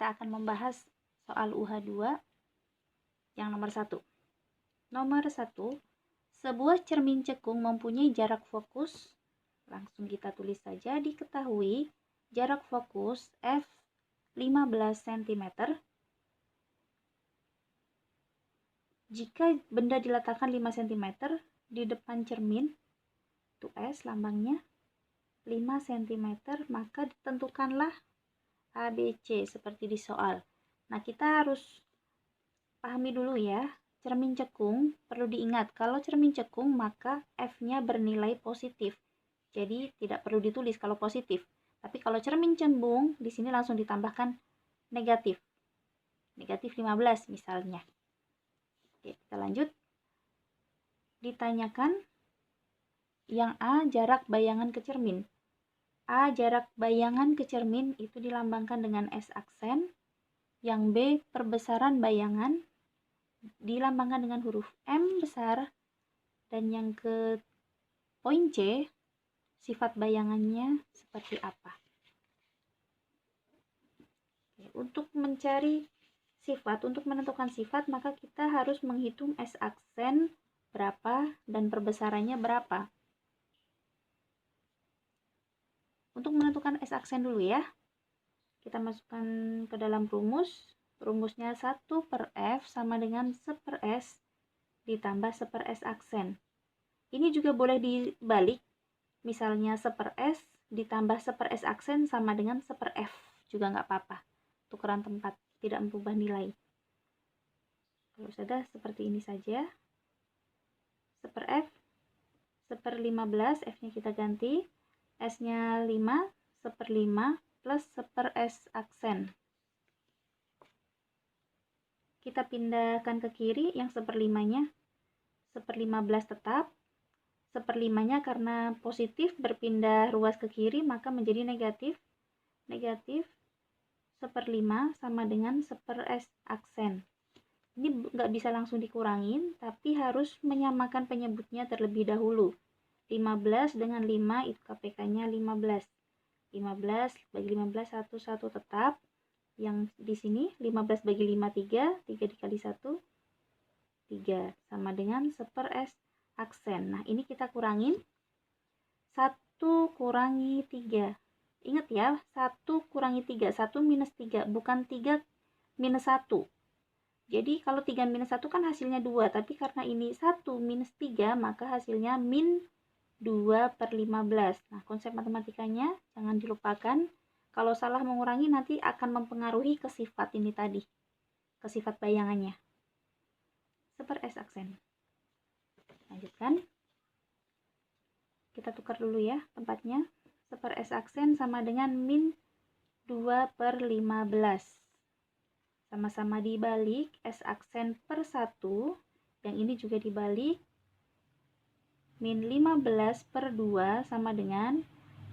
kita akan membahas soal UH2 yang nomor 1. Nomor 1, sebuah cermin cekung mempunyai jarak fokus, langsung kita tulis saja, diketahui jarak fokus F 15 cm. Jika benda diletakkan 5 cm di depan cermin, itu S lambangnya 5 cm, maka ditentukanlah ABC seperti di soal. Nah, kita harus pahami dulu ya, cermin cekung perlu diingat, kalau cermin cekung maka F-nya bernilai positif. Jadi tidak perlu ditulis kalau positif. Tapi kalau cermin cembung, di sini langsung ditambahkan negatif. Negatif 15 misalnya. Oke, kita lanjut. Ditanyakan yang A, jarak bayangan ke cermin. A, jarak bayangan ke cermin itu dilambangkan dengan S aksen. Yang B, perbesaran bayangan dilambangkan dengan huruf M besar. Dan yang ke poin C, sifat bayangannya seperti apa. Oke, untuk mencari sifat, untuk menentukan sifat, maka kita harus menghitung S aksen berapa dan perbesarannya berapa. Untuk menentukan S aksen dulu ya, kita masukkan ke dalam rumus. Rumusnya 1 per F sama dengan 1 per S ditambah 1 per S aksen. Ini juga boleh dibalik, misalnya 1 per S ditambah 1 per S aksen sama dengan 1 per F, juga nggak apa-apa. Tukeran tempat, tidak merubah nilai. Kalau sudah seperti ini saja, 1 per F, 1 per 15, F-nya kita ganti, S-nya 5, 1 per 5, plus 1 per S aksen. Kita pindahkan ke kiri, yang 1 per 5-nya, 1 per 15 tetap, 1 per 5-nya karena positif berpindah ruas ke kiri, maka menjadi negatif. Negatif 1 per 5 sama dengan 1 per S aksen. Ini nggak bisa langsung dikurangin, tapi harus menyamakan penyebutnya terlebih dahulu. 15 dengan 5 itu KPK-nya 15. 15 bagi 15, 1 tetap. Yang di sini 15 bagi 5, 3. 3 dikali 1, 3. Sama dengan 1 per S aksen. Nah, ini kita kurangin. 1 kurangi 3. Ingat ya, 1 kurangi 3. 1 minus 3, bukan 3 minus 1. Jadi kalau 3 minus 1 kan hasilnya 2. Tapi karena ini 1 minus 3, maka hasilnya min 2 per 15. Nah, konsep matematikanya jangan dilupakan. Kalau salah mengurangi nanti akan mempengaruhi ke sifat ini tadi. Ke sifat bayangannya. 1 per S aksen. Lanjutkan. Kita tukar dulu ya tempatnya. 1 per S aksen sama dengan min 2 per 15. Sama-sama dibalik, S aksen per 1. Yang ini juga dibalik. Min 15 per 2 sama dengan,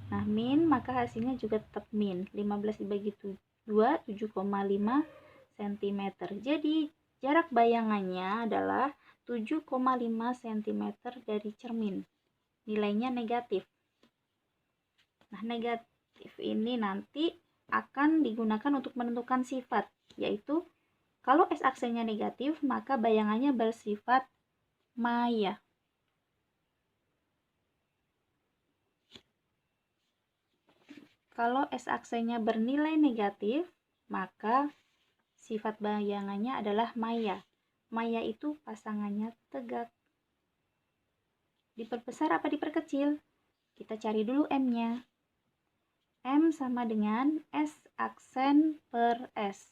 nah min maka hasilnya juga tetap min. 15 dibagi 2, 7,5 cm. Jadi jarak bayangannya adalah 7,5 cm dari cermin. Nilainya negatif. Nah, negatif ini nanti akan digunakan untuk menentukan sifat, yaitu kalau S aksennya negatif, maka bayangannya bersifat maya. Kalau S aksennya bernilai negatif, maka sifat bayangannya adalah maya. Maya itu pasangannya tegak. Diperbesar apa diperkecil? Kita cari dulu M-nya. M sama dengan S aksen per S.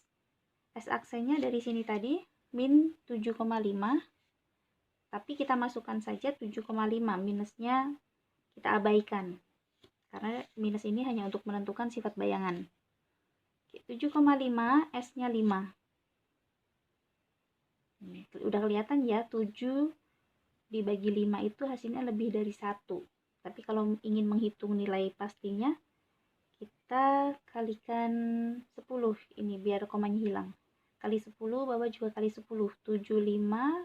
S aksennya dari sini tadi, min 7,5. Tapi kita masukkan saja 7,5. Minusnya kita abaikan. Karena minus ini hanya untuk menentukan sifat bayangan. 7,5, S-nya 5. Udah kelihatan ya, 7 dibagi 5 itu hasilnya lebih dari 1. Tapi kalau ingin menghitung nilai pastinya, kita kalikan 10. Ini biar komanya hilang. Kali 10, bawah juga kali 10. 75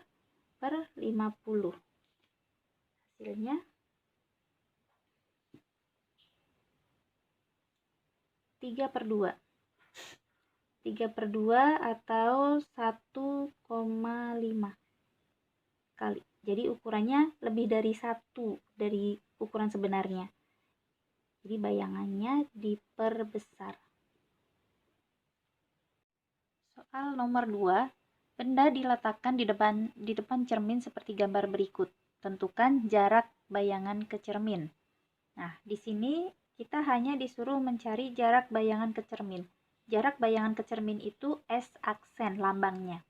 per 50. Hasilnya 3 per 2. 3/2 atau 1,5 kali. Jadi ukurannya lebih dari 1 dari ukuran sebenarnya. Jadi bayangannya diperbesar. Soal nomor 2, benda diletakkan di depan cermin seperti gambar berikut. Tentukan jarak bayangan ke cermin. Nah, di sini kita hanya disuruh mencari jarak bayangan ke cermin. Jarak bayangan ke cermin itu S aksen lambangnya.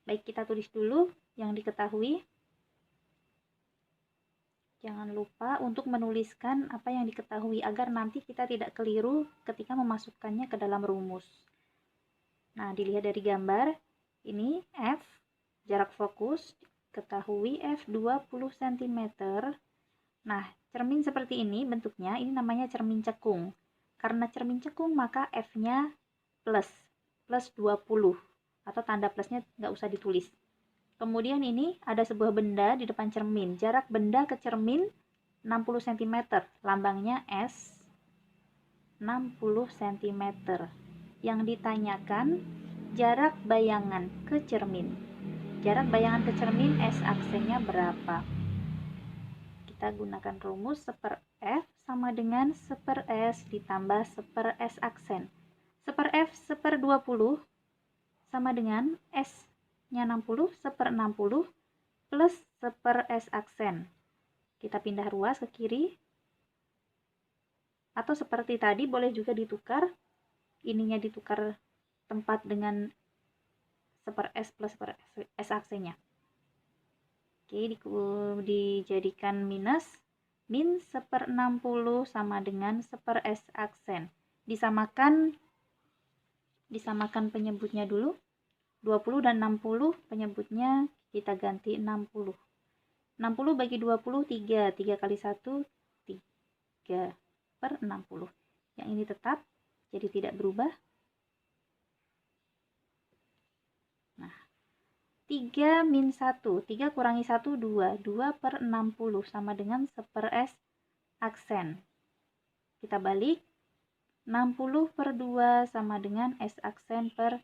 Baik, kita tulis dulu yang diketahui. Jangan lupa untuk menuliskan apa yang diketahui agar nanti kita tidak keliru ketika memasukkannya ke dalam rumus. Nah, dilihat dari gambar, ini F, jarak fokus, ketahui F 20 cm. Nah, cermin seperti ini bentuknya, ini namanya cermin cekung. Karena cermin cekung, maka F-nya plus 20, atau tanda plusnya nggak usah ditulis. Kemudian ini ada sebuah benda di depan cermin. Jarak benda ke cermin 60 cm. Lambangnya S 60 cm. Yang ditanyakan jarak bayangan ke cermin. Jarak bayangan ke cermin S aksennya berapa? Kita gunakan rumus 1/F sama dengan 1/S ditambah 1/S aksen. 1/F 1/20 sama dengan S-nya 60, 1/60 plus 1/S aksen. Kita pindah ruas ke kiri. Atau seperti tadi boleh juga ditukar. Ininya ditukar tempat dengan 1/S plus 1/S aksennya. Oke, dijadikan minus. Min 1/60 sama dengan 1/S aksen. Disamakan penyebutnya dulu. 20 dan 60 penyebutnya kita ganti 60. 60 bagi 20, 3. 3 kali 1, 3/60. Yang ini tetap, jadi tidak berubah. Nah, 3 min 1. 3 kurangi 1, 2. 2/60 sama dengan 1/S aksen. Kita balik. 60/2 sama dengan S aksen per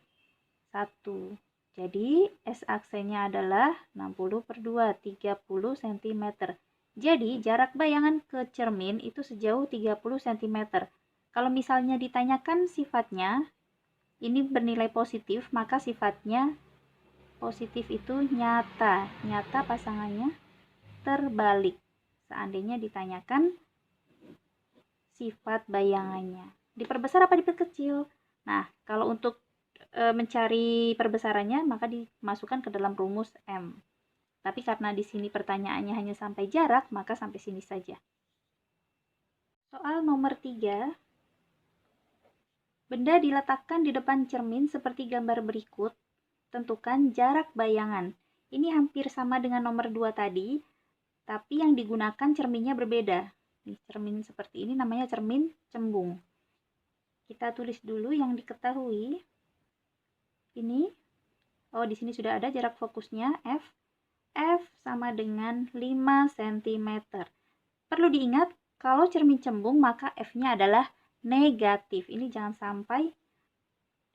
1. Jadi, S aksennya adalah 60/2, 30 cm. Jadi, jarak bayangan ke cermin itu sejauh 30 cm. Kalau misalnya ditanyakan sifatnya, ini bernilai positif, maka sifatnya positif itu nyata. Nyata pasangannya terbalik. Seandainya ditanyakan sifat bayangannya. Diperbesar apa diperkecil? Nah, kalau untuk mencari perbesarannya, maka dimasukkan ke dalam rumus M. Tapi karena di sini pertanyaannya hanya sampai jarak, maka sampai sini saja. Soal nomor 3. Benda diletakkan di depan cermin seperti gambar berikut. Tentukan jarak bayangan. Ini hampir sama dengan nomor 2 tadi, tapi yang digunakan cerminnya berbeda. Cermin seperti ini namanya cermin cembung. Kita tulis dulu yang diketahui. Ini, di sini sudah ada jarak fokusnya F. F sama dengan 5 cm. Perlu diingat, kalau cermin cembung maka F-nya adalah negatif. Ini jangan sampai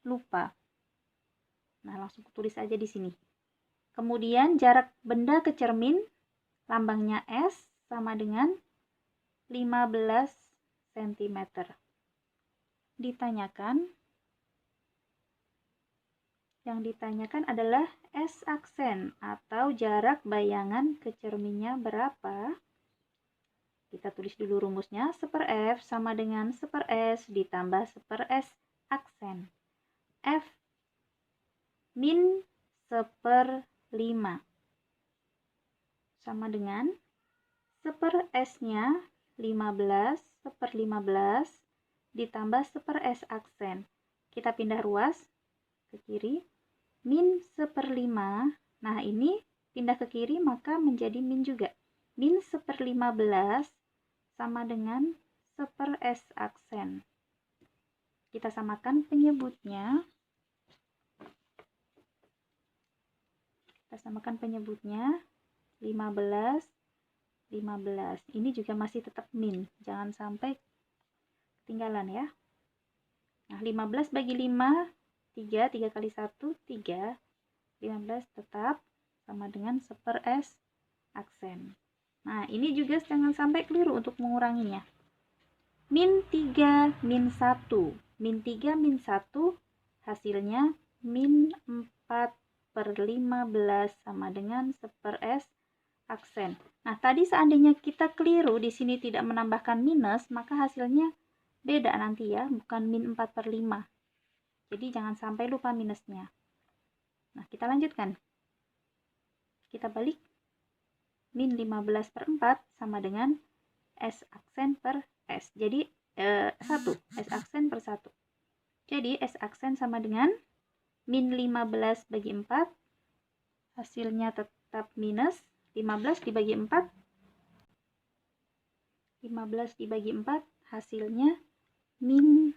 lupa. Nah, langsung tulis aja di sini. Kemudian jarak benda ke cermin, lambangnya S sama dengan 15 cm. Yang ditanyakan adalah S aksen atau jarak bayangan ke cerminnya berapa. Kita tulis dulu rumusnya. 1/F sama dengan 1/S ditambah 1/S aksen. F min 1/5 sama dengan 1/S-nya 15, 1/15 ditambah 1/S aksen. Kita pindah ruas ke kiri. Min 1/5. Nah, ini pindah ke kiri maka menjadi min juga. Min 1/15 sama dengan 1/S aksen. Kita samakan penyebutnya. 15, 15. Ini juga masih tetap min. Jangan sampai ketinggalan ya. Nah, 15 bagi 5 3 kali 1, 3. 15 tetap sama dengan 1/S aksen. Nah, ini juga jangan sampai keliru untuk menguranginya. Min 3 min 1. Min 3 min 1 hasilnya min 4/15 sama dengan 1/S aksen. Nah, tadi seandainya kita keliru di sini tidak menambahkan minus, maka hasilnya beda nanti ya, bukan min 4/5. Jadi jangan sampai lupa minusnya. Nah, kita lanjutkan. Kita balik. Min 15/4 sama dengan S aksen per S. Jadi 1. S aksen per 1. Jadi S aksen sama dengan min 15 bagi 4. Hasilnya tetap minus. 15 dibagi 4. 15 dibagi 4 hasilnya min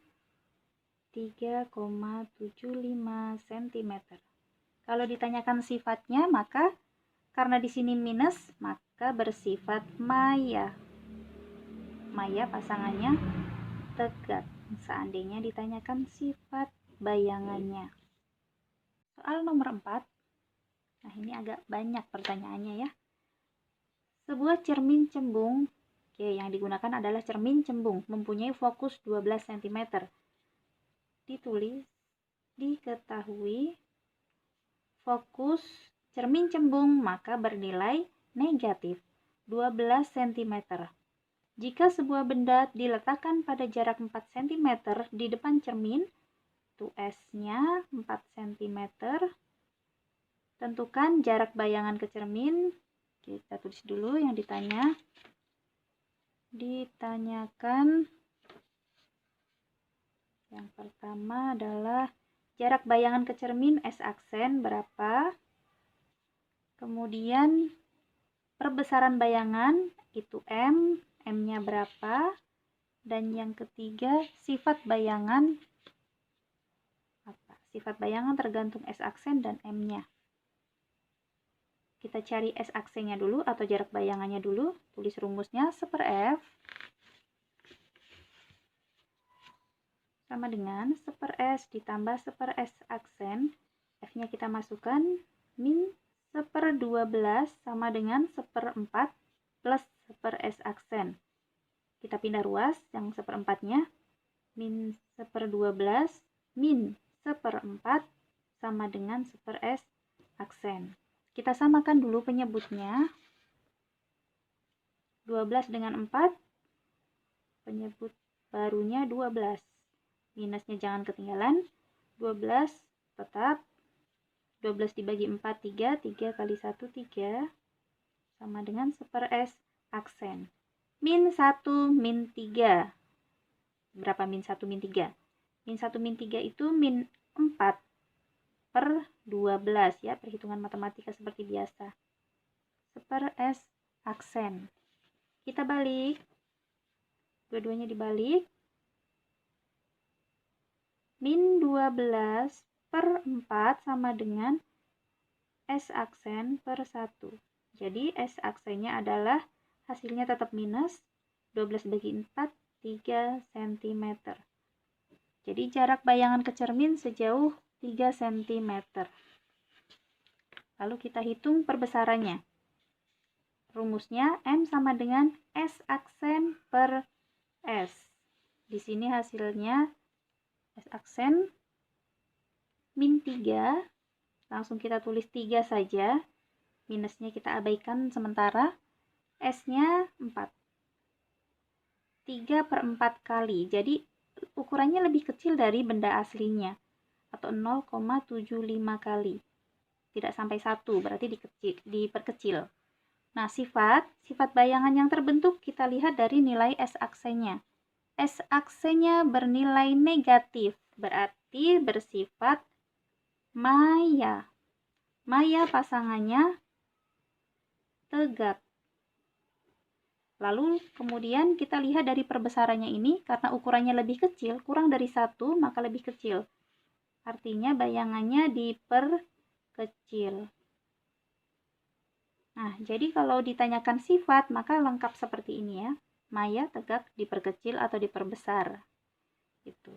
3,75 cm. Kalau ditanyakan sifatnya, maka karena di sini minus, maka bersifat maya. Maya pasangannya tegak. Seandainya ditanyakan sifat bayangannya. Soal nomor 4. Nah, ini agak banyak pertanyaannya ya. Sebuah cermin cembung, yang digunakan adalah cermin cembung, mempunyai fokus 12 cm. Ditulis, diketahui fokus cermin cembung maka bernilai negatif 12 cm. Jika sebuah benda diletakkan pada jarak 4 cm di depan cermin, itu S-nya 4 cm. Tentukan jarak bayangan ke cermin. Kita tulis dulu yang ditanya. Ditanyakan yang pertama adalah jarak bayangan ke cermin S aksen berapa? Kemudian perbesaran bayangan itu M, M-nya berapa? Dan yang ketiga, sifat bayangan apa? Sifat bayangan tergantung S aksen dan M-nya. Kita cari S aksennya dulu atau jarak bayangannya dulu. Tulis rumusnya 1/F sama dengan 1/S ditambah 1/S aksen. F-nya kita masukkan min 1/12 sama dengan 1/4 plus 1/S aksen. Kita pindah ruas yang 1/4-nya. Min 1/12 min 1/4 sama dengan 1/S aksen. Kita samakan dulu penyebutnya. 12 dengan 4, penyebut barunya 12. Minusnya jangan ketinggalan. 12 tetap. 12 dibagi 4, 3. 3 kali 1, 3. Sama dengan 1/S aksen. Min 1, min 3. Berapa min 1, min 3? Min 1, min 3 itu min 4/12 ya. Perhitungan matematika seperti biasa. 1/S aksen. Kita balik. Dua-duanya dibalik. Min 12/4 sama dengan S aksen per 1. Jadi S aksennya adalah hasilnya tetap minus 12 bagi 4, 3 cm. Jadi jarak bayangan ke cermin sejauh 3 cm. Lalu kita hitung perbesarannya. Rumusnya M sama dengan S aksen per S. Di sini hasilnya S aksen min 3. Langsung kita tulis 3 saja. Minusnya kita abaikan sementara. S-nya 4. 3/4 kali. Jadi ukurannya lebih kecil dari benda aslinya. Atau 0,75 kali. Tidak sampai 1, berarti diperkecil. Nah, sifat bayangan yang terbentuk kita lihat dari nilai S aksennya. S aksennya bernilai negatif, berarti bersifat maya. Maya pasangannya tegak. Lalu kemudian kita lihat dari perbesarannya ini, karena ukurannya lebih kecil, kurang dari 1, maka lebih kecil. Artinya bayangannya diperkecil. Nah, jadi kalau ditanyakan sifat, maka lengkap seperti ini ya. Maya, tegak, diperkecil atau diperbesar. Gitu.